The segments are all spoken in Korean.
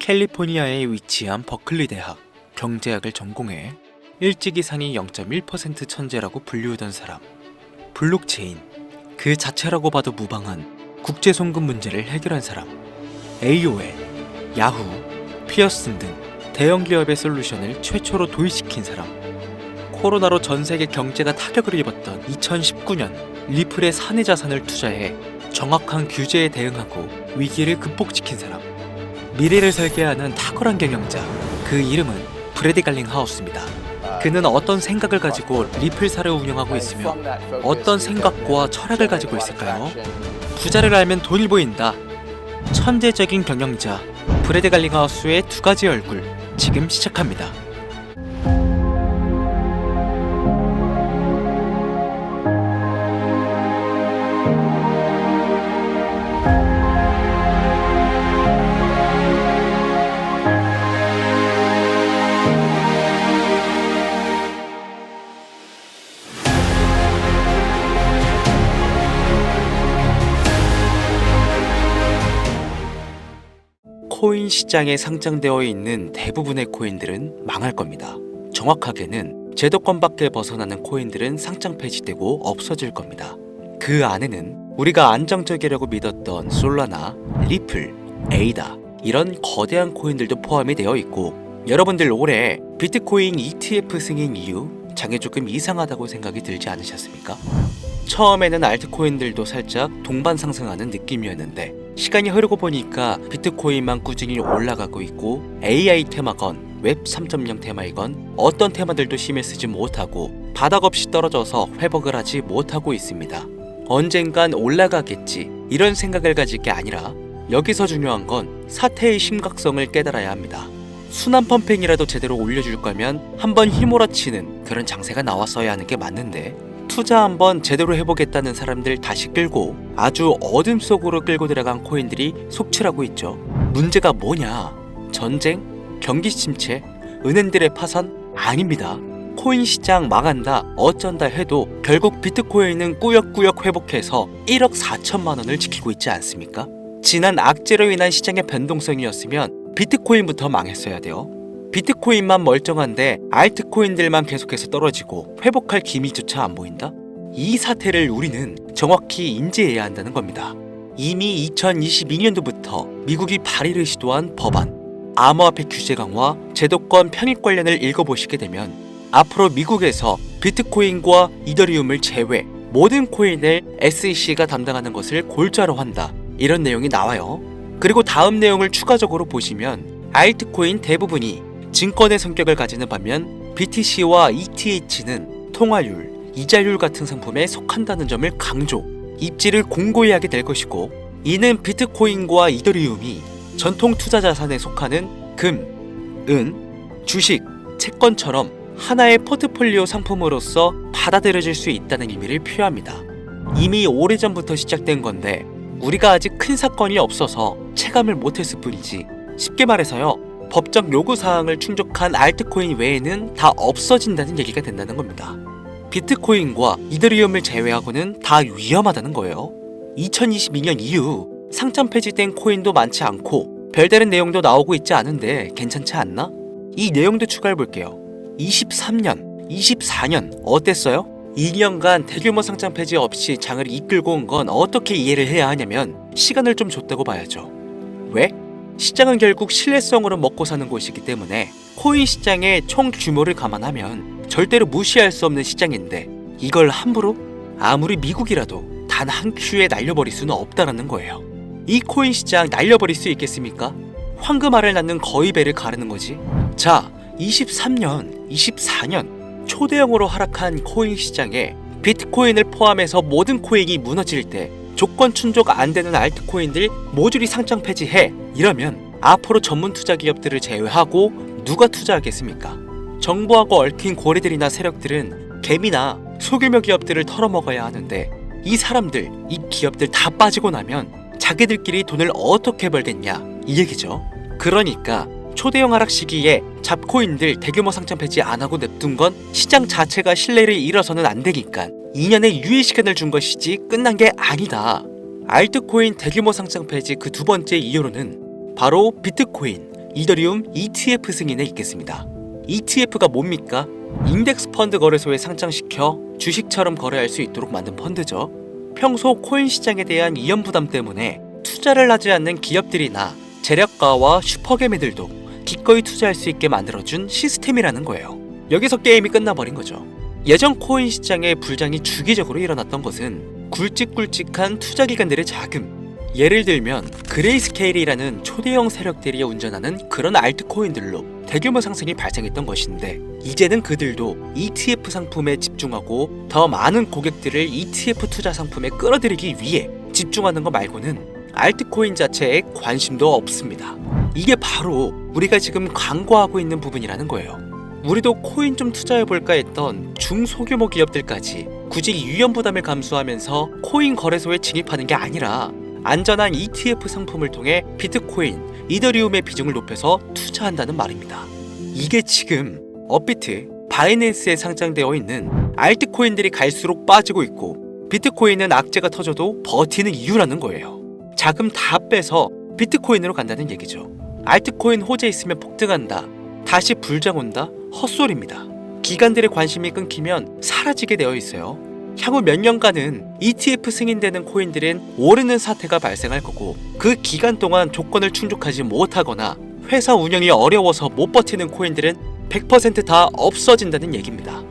캘리포니아에 위치한 버클리 대학 경제학을 전공해 일찍이 상위 0.1% 천재라고 불리우던 사람. 블록체인 그 자체라고 봐도 무방한 국제 송금 문제를 해결한 사람. AOL, 야후, 피어슨 등 대형 기업의 솔루션을 최초로 도입시킨 사람. 코로나로 전 세계 경제가 타격을 입었던 2019년 리플의 사내 자산을 투자해 정확한 규제에 대응하고 위기를 극복시킨 사람. 미래를 설계하는 탁월한 경영자, 그 이름은 브래디 갈링하우스입니다. 그는 어떤 생각을 가지고 리플사를 운영하고 있으며 어떤 생각과 철학을 가지고 있을까요? 부자를 알면 돈이 보인다. 천재적인 경영자 브래디 갈링하우스의 두 가지 얼굴, 지금 시작합니다. 코인 시장에 상장되어 있는 대부분의 코인들은 망할 겁니다. 정확하게는 제도권 밖에 벗어나는 코인들은 상장 폐지되고 없어질 겁니다. 그 안에는 우리가 안정적이라고 믿었던 솔라나, 리플, 에이다 이런 거대한 코인들도 포함이 되어 있고, 여러분들 올해 비트코인 ETF 승인 이후 장이 조금 이상하다고 생각이 들지 않으셨습니까? 처음에는 알트코인들도 살짝 동반 상승하는 느낌이었는데 시간이 흐르고 보니까 비트코인만 꾸준히 올라가고 있고, AI 테마건 웹 3.0 테마이건 어떤 테마들도 힘을 쓰지 못하고 바닥 없이 떨어져서 회복을 하지 못하고 있습니다. 언젠간 올라가겠지 이런 생각을 가질 게 아니라 여기서 중요한 건 사태의 심각성을 깨달아야 합니다. 순환 펌핑이라도 제대로 올려줄 거면 한번 휘몰아치는 그런 장세가 나왔어야 하는 게 맞는데, 투자 한번 제대로 해보겠다는 사람들 다시 끌고 아주 어둠 속으로 끌고 들어간 코인들이 속출하고 있죠. 문제가 뭐냐? 전쟁? 경기 침체? 은행들의 파산? 아닙니다. 코인 시장 망한다, 어쩐다 해도 결국 비트코인은 꾸역꾸역 회복해서 1억 4천만 원을 지키고 있지 않습니까? 지난 악재로 인한 시장의 변동성이었으면 비트코인부터 망했어야 돼요. 비트코인만 멀쩡한데 알트코인들만 계속해서 떨어지고 회복할 기미조차 안 보인다? 이 사태를 우리는 정확히 인지해야 한다는 겁니다. 이미 2022년도부터 미국이 발의를 시도한 법안, 암호화폐 규제 강화, 제도권 편입 관련을 읽어보시게 되면 앞으로 미국에서 비트코인과 이더리움을 제외 모든 코인을 SEC가 담당하는 것을 골자로 한다, 이런 내용이 나와요. 그리고 다음 내용을 추가적으로 보시면 알트코인 대부분이 증권의 성격을 가지는 반면 BTC와 ETH는 통화율, 이자율 같은 상품에 속한다는 점을 강조, 입지를 공고히 하게 될 것이고, 이는 비트코인과 이더리움이 전통 투자 자산에 속하는 금, 은, 주식, 채권처럼 하나의 포트폴리오 상품으로서 받아들여질 수 있다는 의미를 표합니다. 이미 오래전부터 시작된 건데 우리가 아직 큰 사건이 없어서 체감을 못했을 뿐이지, 쉽게 말해서요, 법적 요구사항을 충족한 알트코인 외에는 다 없어진다는 얘기가 된다는 겁니다. 비트코인과 이더리움을 제외하고는 다 위험하다는 거예요. 2022년 이후 상장 폐지된 코인도 많지 않고 별다른 내용도 나오고 있지 않은데 괜찮지 않나? 이 내용도 추가해볼게요. 23년, 24년 어땠어요? 2년간 대규모 상장 폐지 없이 장을 이끌고 온 건 어떻게 이해를 해야 하냐면 시간을 좀 줬다고 봐야죠. 왜? 시장은 결국 신뢰성으로 먹고 사는 곳이기 때문에 코인 시장의 총 규모를 감안하면 절대로 무시할 수 없는 시장인데, 이걸 함부로 아무리 미국이라도 단 한 큐에 날려버릴 수는 없다라는 거예요. 이 코인 시장 날려버릴 수 있겠습니까? 황금알을 낳는 거위배를 가르는 거지. 자, 23년, 24년 초대형으로 하락한 코인 시장에 비트코인을 포함해서 모든 코인이 무너질 때 조건 충족 안 되는 알트코인들 모조리 상장 폐지해, 이러면 앞으로 전문 투자 기업들을 제외하고 누가 투자하겠습니까? 정부하고 얽힌 고래들이나 세력들은 개미나 소규모 기업들을 털어먹어야 하는데, 이 사람들, 이 기업들 다 빠지고 나면 자기들끼리 돈을 어떻게 벌겠냐, 이 얘기죠. 그러니까 초대형 하락 시기에 잡코인들 대규모 상장 폐지 안 하고 냅둔 건 시장 자체가 신뢰를 잃어서는 안 되니까 2년의 유예 시간을 준 것이지 끝난 게 아니다. 알트코인 대규모 상장 폐지 그 두 번째 이유로는 바로 비트코인, 이더리움 ETF 승인에 있겠습니다. ETF가 뭡니까? 인덱스 펀드 거래소에 상장시켜 주식처럼 거래할 수 있도록 만든 펀드죠. 평소 코인 시장에 대한 위험 부담 때문에 투자를 하지 않는 기업들이나 재력가와 슈퍼개미들도 기꺼이 투자할 수 있게 만들어준 시스템이라는 거예요. 여기서 게임이 끝나버린 거죠. 예전 코인 시장의 불장이 주기적으로 일어났던 것은 굵직굵직한 투자기관들의 자금, 예를 들면 그레이스케일이라는 초대형 세력들이 운전하는 그런 알트코인들로 대규모 상승이 발생했던 것인데, 이제는 그들도 ETF 상품에 집중하고 더 많은 고객들을 ETF 투자 상품에 끌어들이기 위해 집중하는 것 말고는 알트코인 자체에 관심도 없습니다. 이게 바로 우리가 지금 광고하고 있는 부분이라는 거예요. 우리도 코인 좀 투자해볼까 했던 중소규모 기업들까지 굳이 위험 부담을 감수하면서 코인 거래소에 진입하는 게 아니라 안전한 ETF 상품을 통해 비트코인, 이더리움의 비중을 높여서 투자한다는 말입니다. 이게 지금 업비트, 바이낸스에 상장되어 있는 알트코인들이 갈수록 빠지고 있고 비트코인은 악재가 터져도 버티는 이유라는 거예요. 자금 다 빼서 비트코인으로 간다는 얘기죠. 알트코인 호재 있으면 폭등한다, 다시 불장 온다? 헛소리입니다. 기관들의 관심이 끊기면 사라지게 되어 있어요. 향후 몇 년간은 ETF 승인되는 코인들은 오르는 사태가 발생할 거고, 그 기간 동안 조건을 충족하지 못하거나 회사 운영이 어려워서 못 버티는 코인들은 100% 다 없어진다는 얘기입니다.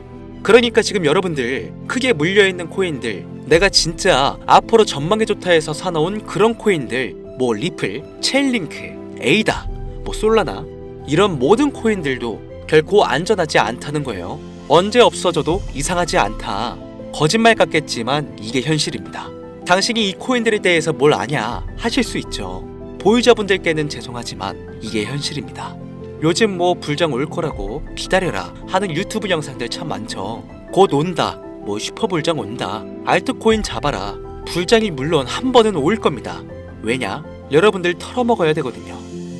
그러니까 지금 여러분들 크게 물려있는 코인들, 내가 진짜 앞으로 전망이 좋다 해서 사놓은 그런 코인들, 뭐 리플, 체인링크, 에이다, 뭐 솔라나, 이런 모든 코인들도 결코 안전하지 않다는 거예요. 언제 없어져도 이상하지 않다. 거짓말 같겠지만 이게 현실입니다. 당신이 이 코인들에 대해서 뭘 아냐 하실 수 있죠. 보유자분들께는 죄송하지만 이게 현실입니다. 요즘 뭐 불장 올 거라고 기다려라 하는 유튜브 영상들 참 많죠. 곧 온다, 뭐 슈퍼불장 온다, 알트코인 잡아라. 불장이 물론 한 번은 올 겁니다. 왜냐? 여러분들 털어먹어야 되거든요.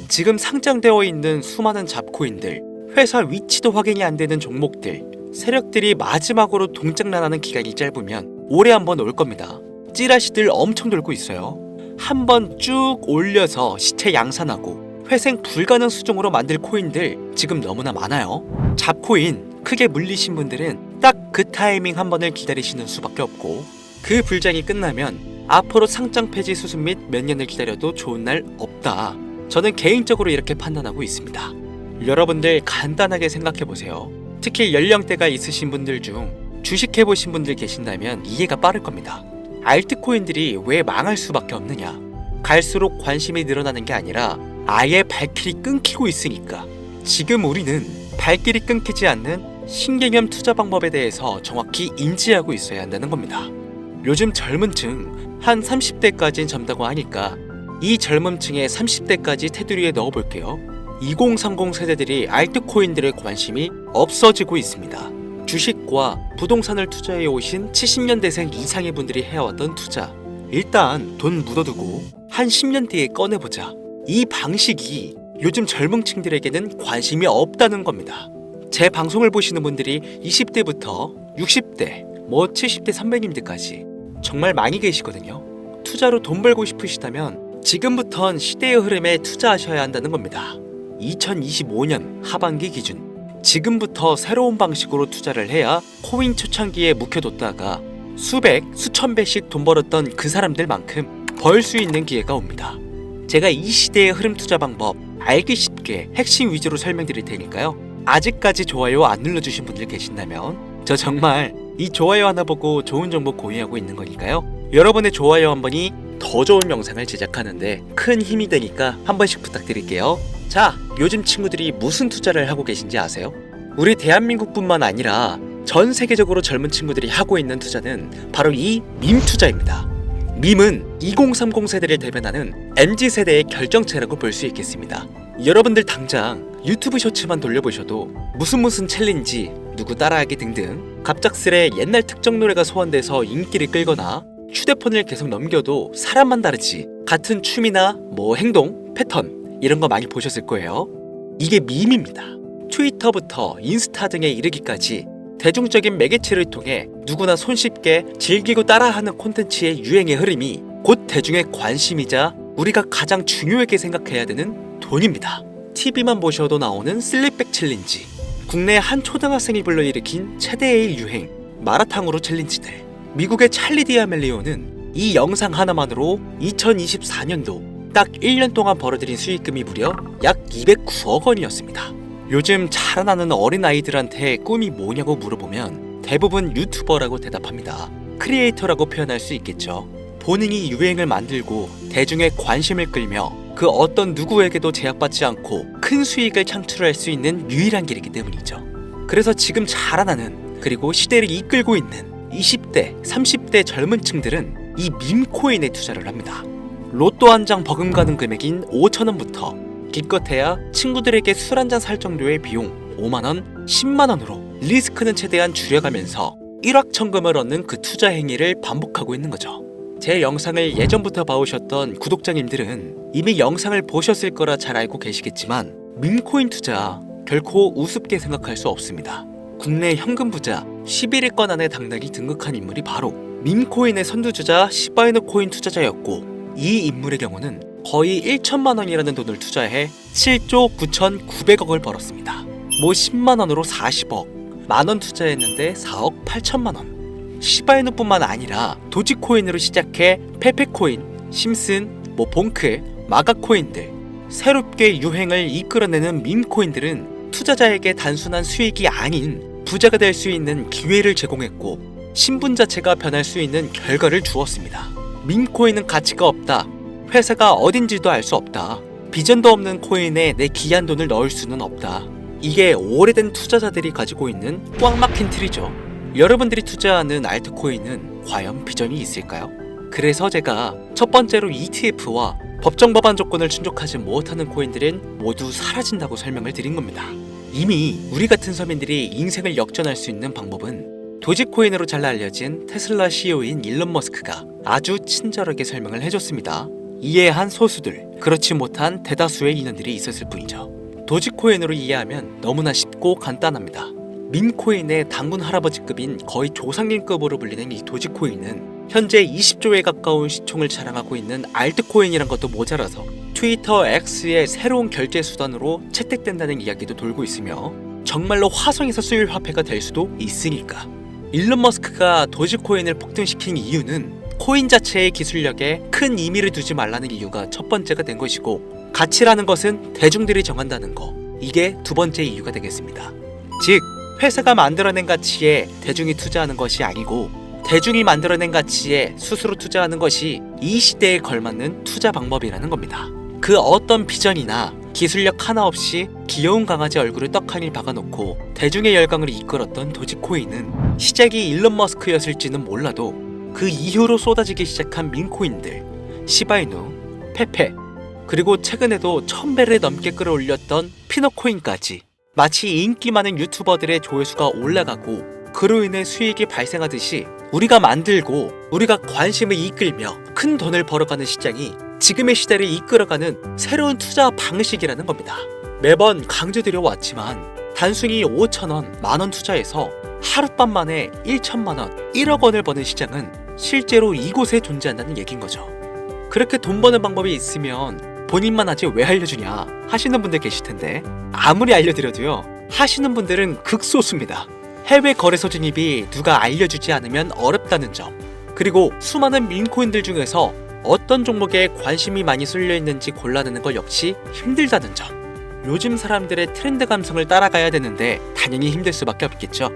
지금 상장되어 있는 수많은 잡코인들, 회사 위치도 확인이 안 되는 종목들, 세력들이 마지막으로 동작난하는 기간이 짧으면 올해 한 번 올 겁니다. 찌라시들 엄청 돌고 있어요. 한 번 쭉 올려서 시체 양산하고 회생 불가능 수준으로 만들 코인들 지금 너무나 많아요. 잡코인 크게 물리신 분들은 딱 그 타이밍 한 번을 기다리시는 수밖에 없고, 그 불장이 끝나면 앞으로 상장 폐지 수순 및 몇 년을 기다려도 좋은 날 없다. 저는 개인적으로 이렇게 판단하고 있습니다. 여러분들 간단하게 생각해보세요. 특히 연령대가 있으신 분들 중 주식해보신 분들 계신다면 이해가 빠를 겁니다. 알트코인들이 왜 망할 수밖에 없느냐? 갈수록 관심이 늘어나는 게 아니라 아예 발길이 끊기고 있으니까. 지금 우리는 발길이 끊기지 않는 신개념 투자 방법에 대해서 정확히 인지하고 있어야 한다는 겁니다. 요즘 젊은 층 한 30대까지는 젊다고 하니까 이 젊은 층의 30대까지 테두리에 넣어볼게요. 2030 세대들이 알트코인들의 관심이 없어지고 있습니다. 주식과 부동산을 투자해 오신 70년대생 이상의 분들이 해왔던 투자, 일단 돈 묻어두고 한 10년 뒤에 꺼내보자. 이 방식이 요즘 젊은 층들에게는 관심이 없다는 겁니다. 제 방송을 보시는 분들이 20대부터 60대, 뭐 70대 선배님들까지 정말 많이 계시거든요. 투자로 돈 벌고 싶으시다면 지금부턴 시대의 흐름에 투자하셔야 한다는 겁니다. 2025년 하반기 기준, 지금부터 새로운 방식으로 투자를 해야 코인 초창기에 묵혀뒀다가 수백, 수천 배씩 돈 벌었던 그 사람들만큼 벌 수 있는 기회가 옵니다. 제가 이 시대의 흐름 투자 방법 알기 쉽게 핵심 위주로 설명드릴 테니까요. 아직까지 좋아요 안 눌러주신 분들 계신다면 저 정말 이 좋아요 하나 보고 좋은 정보 공유하고 있는 거니까요. 여러분의 좋아요 한 번이 더 좋은 영상을 제작하는데 큰 힘이 되니까 한 번씩 부탁드릴게요. 자, 요즘 친구들이 무슨 투자를 하고 계신지 아세요? 우리 대한민국뿐만 아니라 전 세계적으로 젊은 친구들이 하고 있는 투자는 바로 이 밈 투자입니다. 밈은 2030 세대를 대변하는 MZ세대의 결정체라고 볼 수 있겠습니다. 여러분들 당장 유튜브 쇼츠만 돌려보셔도 무슨 챌린지, 누구 따라하기 등등 갑작스레 옛날 특정 노래가 소환돼서 인기를 끌거나 휴대폰을 계속 넘겨도 사람만 다르지 같은 춤이나 뭐 행동, 패턴 이런 거 많이 보셨을 거예요. 이게 밈입니다. 트위터부터 인스타 등에 이르기까지 대중적인 매개체를 통해 누구나 손쉽게 즐기고 따라하는 콘텐츠의 유행의 흐름이 곧 대중의 관심이자 우리가 가장 중요하게 생각해야 되는 돈입니다. TV만 보셔도 나오는 슬립백 챌린지, 국내 한 초등학생이 불러일으킨 최대의 유행 마라탕으로 챌린지들. 미국의 찰리 디아멜리오는 이 영상 하나만으로 2024년도 딱 1년 동안 벌어들인 수익금이 무려 약 209억 원이었습니다. 요즘 자라나는 어린아이들한테 꿈이 뭐냐고 물어보면 대부분 유튜버라고 대답합니다. 크리에이터라고 표현할 수 있겠죠. 본인이 유행을 만들고 대중의 관심을 끌며 그 어떤 누구에게도 제약받지 않고 큰 수익을 창출할 수 있는 유일한 길이기 때문이죠. 그래서 지금 자라나는, 그리고 시대를 이끌고 있는 20대, 30대 젊은 층들은 이 밈코인에 투자를 합니다. 로또 한 장 버금가는 금액인 5,000원부터 기껏해야 친구들에게 술 한잔 살 정도의 비용 5만원, 10만원으로 리스크는 최대한 줄여가면서 일확천금을 얻는 그 투자 행위를 반복하고 있는 거죠. 제 영상을 예전부터 봐오셨던 구독자님들은 이미 영상을 보셨을 거라 잘 알고 계시겠지만 밈코인 투자 결코 우습게 생각할 수 없습니다. 국내 현금 부자 11위권 안에 당당히 등극한 인물이 바로 밈코인의 선두주자 시바이누 코인 투자자였고, 이 인물의 경우는 거의 1천만 원이라는 돈을 투자해 7조 9,900억을 벌었습니다. 뭐 10만 원으로 40억, 만원 투자했는데 4억 8천만 원. 시바이누뿐만 아니라 도지코인으로 시작해 페페코인, 심슨, 봉크, 마가코인들, 새롭게 유행을 이끌어내는 밈코인들은 투자자에게 단순한 수익이 아닌 부자가 될 수 있는 기회를 제공했고, 신분 자체가 변할 수 있는 결과를 주었습니다. 밈코인은 가치가 없다, 회사가 어딘지도 알 수 없다, 비전도 없는 코인에 내 귀한 돈을 넣을 수는 없다. 이게 오래된 투자자들이 가지고 있는 꽉 막힌 틀이죠. 여러분들이 투자하는 알트코인은 과연 비전이 있을까요? 그래서 제가 첫 번째로 ETF와 법정 법안 조건을 충족하지 못하는 코인들은 모두 사라진다고 설명을 드린 겁니다. 이미 우리 같은 서민들이 인생을 역전할 수 있는 방법은 도지코인으로 잘 알려진 테슬라 CEO인 일론 머스크가 아주 친절하게 설명을 해줬습니다. 이해한 소수들, 그렇지 못한 대다수의 인원들이 있었을 뿐이죠. 도지코인으로 이해하면 너무나 쉽고 간단합니다. 밈코인의 당군 할아버지급인 거의 조상님급으로 불리는 이 도지코인은 현재 20조에 가까운 시총을 자랑하고 있는 알트코인이란 것도 모자라서 트위터 X의 새로운 결제 수단으로 채택된다는 이야기도 돌고 있으며 정말로 화성에서 쓰일 화폐가 될 수도 있으니까. 일론 머스크가 도지코인을 폭등시킨 이유는 코인 자체의 기술력에 큰 의미를 두지 말라는 이유가 첫 번째가 된 것이고, 가치라는 것은 대중들이 정한다는 거, 이게 두 번째 이유가 되겠습니다. 즉, 회사가 만들어낸 가치에 대중이 투자하는 것이 아니고 대중이 만들어낸 가치에 스스로 투자하는 것이 이 시대에 걸맞는 투자 방법이라는 겁니다. 그 어떤 비전이나 기술력 하나 없이 귀여운 강아지 얼굴을 떡하니 박아놓고 대중의 열광을 이끌었던 도지코인은 시작이 일론 머스크였을지는 몰라도 그 이후로 쏟아지기 시작한 밈코인들, 시바이누, 페페, 그리고 최근에도 1000배를 넘게 끌어올렸던 피너코인까지 마치 인기 많은 유튜버들의 조회수가 올라가고 그로 인해 수익이 발생하듯이 우리가 만들고 우리가 관심을 이끌며 큰 돈을 벌어가는 시장이 지금의 시대를 이끌어가는 새로운 투자 방식이라는 겁니다. 매번 강조드려 왔지만 단순히 5,000원, 만원 투자해서 하룻밤 만에 1천만원, 1억 원을 버는 시장은 실제로 이곳에 존재한다는 얘긴 거죠. 그렇게 돈 버는 방법이 있으면 본인만 하지 왜 알려주냐 하시는 분들 계실 텐데, 아무리 알려드려도요, 하시는 분들은 극소수입니다. 해외 거래소 진입이 누가 알려주지 않으면 어렵다는 점, 그리고 수많은 밈코인들 중에서 어떤 종목에 관심이 많이 쏠려 있는지 골라내는 것 역시 힘들다는 점. 요즘 사람들의 트렌드 감성을 따라가야 되는데 당연히 힘들 수밖에 없겠죠.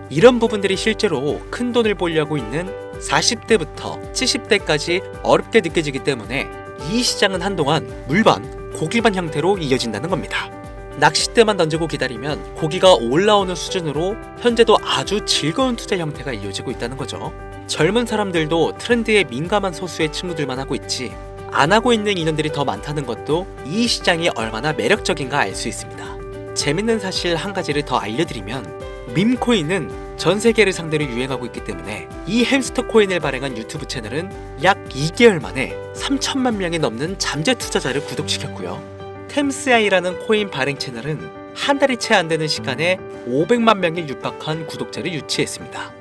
이런 부분들이 실제로 큰 돈을 벌려고 있는 40대부터 70대까지 어렵게 느껴지기 때문에 이 시장은 한동안 물반, 고기반 형태로 이어진다는 겁니다. 낚싯대만 던지고 기다리면 고기가 올라오는 수준으로 현재도 아주 즐거운 투자 형태가 이어지고 있다는 거죠. 젊은 사람들도 트렌드에 민감한 소수의 친구들만 하고 있지 안 하고 있는 인원들이 더 많다는 것도 이 시장이 얼마나 매력적인가 알 수 있습니다. 재밌는 사실 한 가지를 더 알려드리면, 밈코인은 전 세계를 상대로 유행하고 있기 때문에 이 햄스터 코인을 발행한 유튜브 채널은 약 2개월 만에 3천만 명이 넘는 잠재 투자자를 구독시켰고요. 템스아이라는 코인 발행 채널은 한 달이 채 안 되는 시간에 500만 명이 육박한 구독자를 유치했습니다.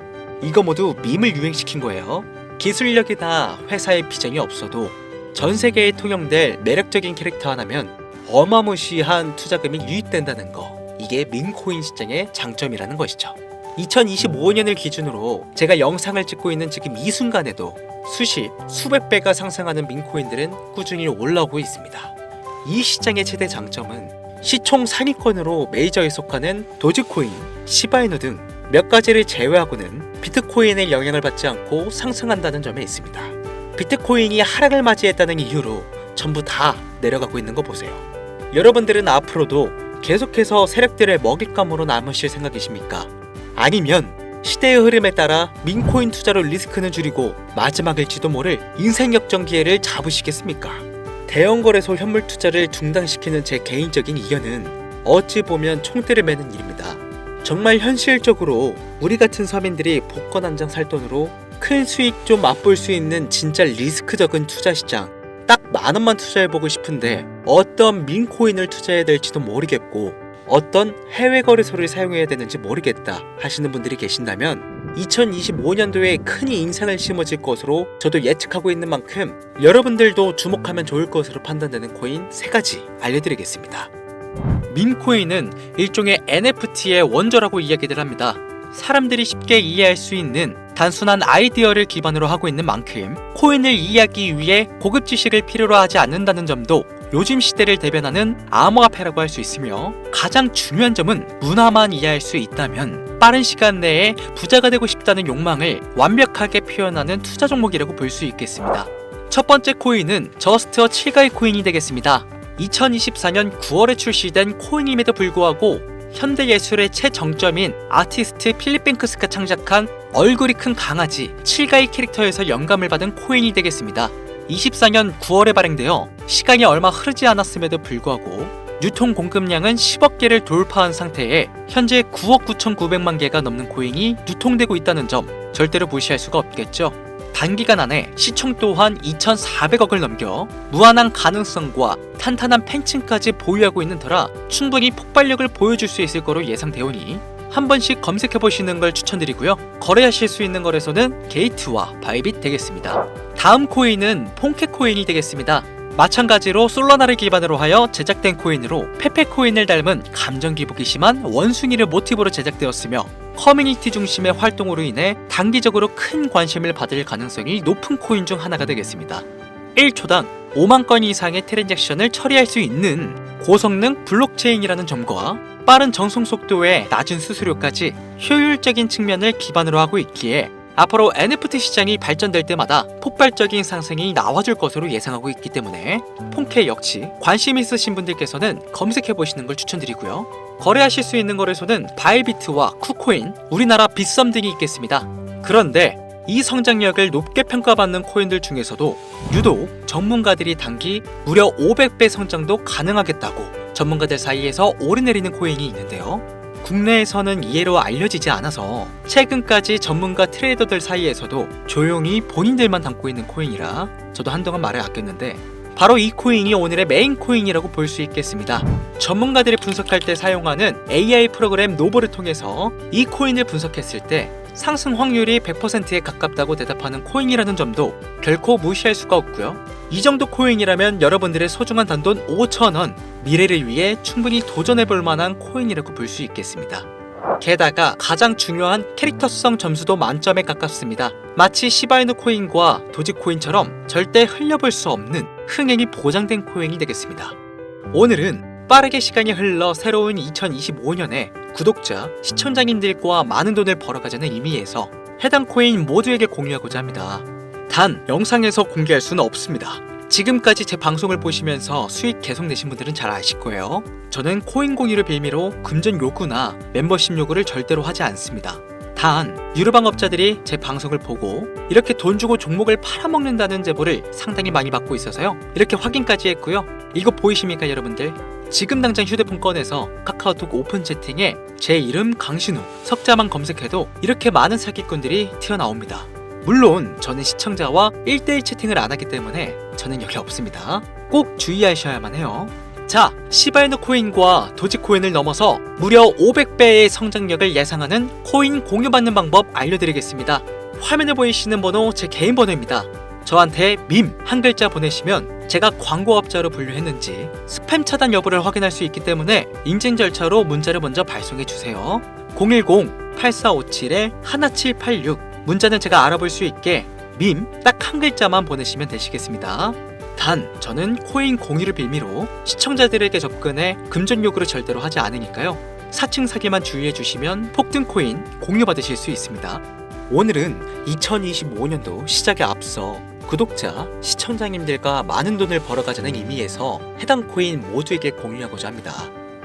이거 모두 밈을 유행시킨 거예요. 기술력이나 회사의 비전이 없어도 전 세계에 통용될 매력적인 캐릭터 하나면 어마무시한 투자금이 유입된다는 거, 이게 민코인 시장의 장점이라는 것이죠. 2025년을 기준으로 제가 영상을 찍고 있는 지금 이 순간에도 수백 배가 상승하는 민코인들은 꾸준히 올라오고 있습니다. 이 시장의 최대 장점은 시총 상위권으로 메이저에 속하는 도지코인, 시바이누 등 몇 가지를 제외하고는 비트코인의 영향을 받지 않고 상승한다는 점에 있습니다. 비트코인이 하락을 맞이했다는 이유로 전부 다 내려가고 있는 거 보세요. 여러분들은 앞으로도 계속해서 세력들의 먹잇감으로 남으실 생각이십니까? 아니면 시대의 흐름에 따라 민코인 투자로 리스크는 줄이고 마지막일지도 모를 인생 역전 기회를 잡으시겠습니까? 대형 거래소 현물 투자를 중단시키는 제 개인적인 의견은 어찌 보면 총대를 매는 일입니다. 정말 현실적으로 우리 같은 서민들이 복권 한 장 살 돈으로 큰 수익 좀 맛볼 수 있는 진짜 리스크적인 투자 시장, 딱 10,000원만 투자해보고 싶은데 어떤 민코인을 투자해야 될지도 모르겠고 어떤 해외 거래소를 사용해야 되는지 모르겠다 하시는 분들이 계신다면 2025년도에 큰 인상을 심어질 것으로 저도 예측하고 있는 만큼 여러분들도 주목하면 좋을 것으로 판단되는 코인 3가지 알려드리겠습니다. 민코인은 일종의 NFT의 원조라고 이야기들 합니다. 사람들이 쉽게 이해할 수 있는 단순한 아이디어를 기반으로 하고 있는 만큼 코인을 이해하기 위해 고급 지식을 필요로 하지 않는다는 점도 요즘 시대를 대변하는 암호화폐라고 할 수 있으며, 가장 중요한 점은 문화만 이해할 수 있다면 빠른 시간 내에 부자가 되고 싶다는 욕망을 완벽하게 표현하는 투자 종목이라고 볼 수 있겠습니다. 첫 번째 코인은 저스트어 7가의 코인이 되겠습니다. 2024년 9월에 출시된 코인임에도 불구하고 현대예술의 최정점인 아티스트 필립 뱅크스가 창작한 얼굴이 큰 강아지 7가의 캐릭터에서 영감을 받은 코인이 되겠습니다. 24년 9월에 발행되어 시간이 얼마 흐르지 않았음에도 불구하고 유통 공급량은 10억 개를 돌파한 상태에 현재 9억 9,900만 개가 넘는 코인이 유통되고 있다는 점 절대로 무시할 수가 없겠죠. 단기간 안에 시총 또한 2,400억을 넘겨 무한한 가능성과 탄탄한 팬층까지 보유하고 있는 터라 충분히 폭발력을 보여줄 수 있을 거로 예상되오니 한 번씩 검색해보시는 걸 추천드리고요. 거래하실 수 있는 거래소는 게이트와 바이빗 되겠습니다. 다음 코인은 폰케 코인이 되겠습니다. 마찬가지로 솔라나를 기반으로 하여 제작된 코인으로 페페 코인을 닮은 감정 기복이 심한 원숭이를 모티브로 제작되었으며 커뮤니티 중심의 활동으로 인해 단기적으로 큰 관심을 받을 가능성이 높은 코인 중 하나가 되겠습니다. 1초당 5만 건 이상의 트랜잭션을 처리할 수 있는 고성능 블록체인이라는 점과 빠른 전송 속도에 낮은 수수료까지 효율적인 측면을 기반으로 하고 있기에 앞으로 NFT 시장이 발전될 때마다 폭발적인 상승이 나와줄 것으로 예상하고 있기 때문에 폰케 역시 관심 있으신 분들께서는 검색해보시는 걸 추천드리고요. 거래하실 수 있는 거래소는 바이비트와 쿠코인, 우리나라 빗썸 등이 있겠습니다. 그런데 이 성장력을 높게 평가받는 코인들 중에서도 유독 전문가들이 단기 무려 500배 성장도 가능하겠다고 전문가들 사이에서 오르내리는 코인이 있는데요. 국내에서는 이해로 알려지지 않아서 최근까지 전문가 트레이더들 사이에서도 조용히 본인들만 담고 있는 코인이라 저도 한동안 말을 아꼈는데 바로 이 코인이 오늘의 메인 코인이라고 볼 수 있겠습니다. 전문가들이 분석할 때 사용하는 AI 프로그램 노보를 통해서 이 코인을 분석했을 때 상승 확률이 100%에 가깝다고 대답하는 코인이라는 점도 결코 무시할 수가 없고요. 이 정도 코인이라면 여러분들의 소중한 단돈 5,000원, 미래를 위해 충분히 도전해볼 만한 코인이라고 볼 수 있겠습니다. 게다가 가장 중요한 캐릭터성 점수도 만점에 가깝습니다. 마치 시바이누 코인과 도지코인처럼 절대 흘려볼 수 없는 흥행이 보장된 코인이 되겠습니다. 오늘은 빠르게 시간이 흘러 새로운 2025년에 구독자, 시청자님들과 많은 돈을 벌어가자는 의미에서 해당 코인 모두에게 공유하고자 합니다. 단 영상에서 공개할 수는 없습니다. 지금까지 제 방송을 보시면서 수익 계속 내신 분들은 잘 아실 거예요. 저는 코인 공유를 빌미로 금전 요구나 멤버십 요구를 절대로 하지 않습니다. 단 유료방업자들이 제 방송을 보고 이렇게 돈 주고 종목을 팔아먹는다는 제보를 상당히 많이 받고 있어서요. 이렇게 확인까지 했고요. 이거 보이십니까 여러분들? 지금 당장 휴대폰 꺼내서 카카오톡 오픈 채팅에 제 이름 강신우, 석자만 검색해도 이렇게 많은 사기꾼들이 튀어나옵니다. 물론 저는 시청자와 1대1 채팅을 안 하기 때문에 저는 여기 없습니다. 꼭 주의하셔야만 해요. 자, 시바이누 코인과 도지코인을 넘어서 무려 500배의 성장력을 예상하는 코인 공유받는 방법 알려드리겠습니다. 화면에 보이시는 번호 제 개인 번호입니다. 저한테 밈 한 글자 보내시면 제가 광고업자로 분류했는지 스팸 차단 여부를 확인할 수 있기 때문에 인증 절차로 문자를 먼저 발송해 주세요. 010-8457-1786 문자는 제가 알아볼 수 있게 밈 딱 한 글자만 보내시면 되시겠습니다. 단 저는 코인 공유를 빌미로 시청자들에게 접근해 금전 요구를 절대로 하지 않으니까요. 사칭 사기만 주의해 주시면 폭등 코인 공유 받으실 수 있습니다. 오늘은 2025년도 시작에 앞서 구독자, 시청자님들과 많은 돈을 벌어가자는 의미에서 해당 코인 모두에게 공유하고자 합니다.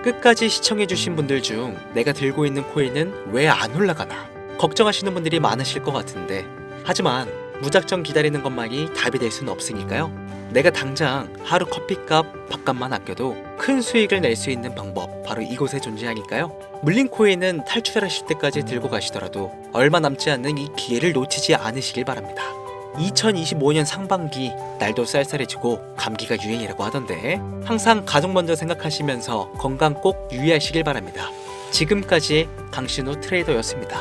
끝까지 시청해주신 분들 중 내가 들고 있는 코인은 왜 안 올라가나 걱정하시는 분들이 많으실 것 같은데, 하지만 무작정 기다리는 것만이 답이 될 수는 없으니까요. 내가 당장 하루 커피값, 밥값만 아껴도 큰 수익을 낼 수 있는 방법 바로 이곳에 존재하니까요. 물린 코인은 탈출하실 때까지 들고 가시더라도 얼마 남지 않는 이 기회를 놓치지 않으시길 바랍니다. 2025년 상반기 날도 쌀쌀해지고 감기가 유행이라고 하던데 항상 가족 먼저 생각하시면서 건강 꼭 유의하시길 바랍니다. 지금까지 강신호 트레이더였습니다.